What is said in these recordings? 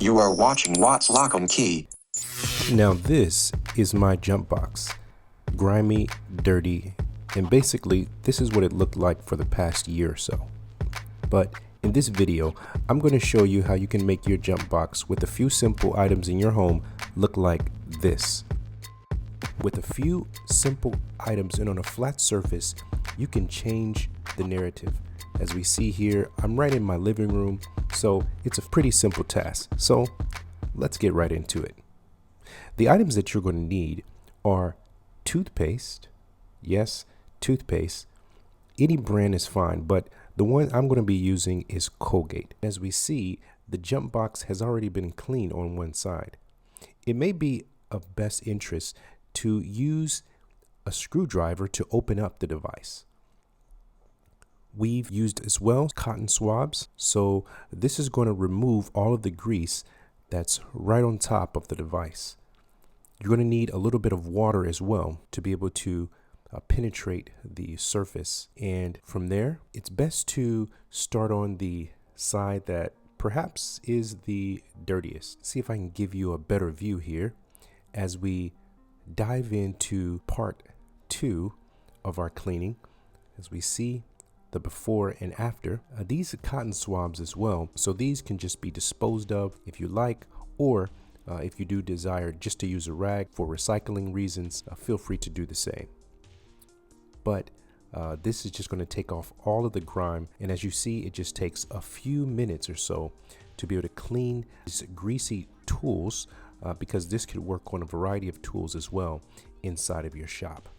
You are watching What's Lock 'em Key. Now this is my jump box. Grimy, dirty, and basically this is what it looked like for the past year or so. But in this video, I'm going to show you how you can make your jump box with a few simple items in your home look like this. With a few simple items and on a flat surface, you can change the narrative. As we see here, I'm right in my living room, so it's a pretty simple task. So let's get right into it. The items that you're going to need are toothpaste. Yes, toothpaste. Any brand is fine, but the one I'm going to be using is Colgate. As we see, the jump box has already been cleaned on one side. It may be of best interest to use a screwdriver to open up the device. We've used as well cotton swabs, so this is going to remove all of the grease that's right on top of the device. You're going to need a little bit of water as well to be able to penetrate the surface, and from there it's best to start on the side that perhaps is the dirtiest. See if I can give you a better view here as we dive into part 2 of our cleaning. As we see the before and after, these are cotton swabs as well, so these can just be disposed of if you like, or if you do desire just to use a rag for recycling reasons, feel free to do the same. But this is just going to take off all of the grime, and as you see, it just takes a few minutes or so to be able to clean these greasy tools, because this could work on a variety of tools as well inside of your shop.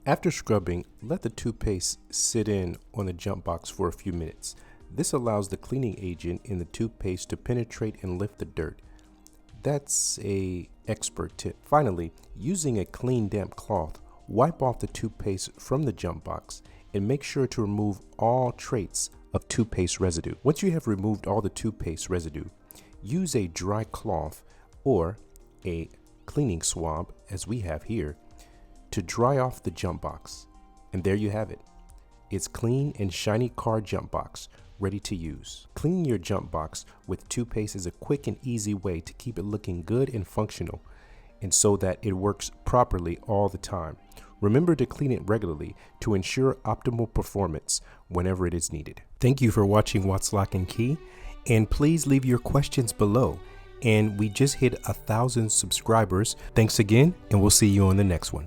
After scrubbing, let the toothpaste sit in on the jump box for a few minutes. This allows the cleaning agent in the toothpaste to penetrate and lift the dirt. That's an expert tip. Finally, using a clean damp cloth, wipe off the toothpaste from the jump box and make sure to remove all traces of toothpaste residue. Once you have removed all the toothpaste residue, use a dry cloth or a cleaning swab, as we have here, to dry off the jump box. And there you have it. It's clean and shiny car jump box, ready to use. Cleaning your jump box with toothpaste is a quick and easy way to keep it looking good and functional, and so that it works properly all the time. Remember to clean it regularly to ensure optimal performance whenever it is needed. Thank you for watching What's Lock and Key, and please leave your questions below. And we just hit 1,000 subscribers. Thanks again, and we'll see you on the next one.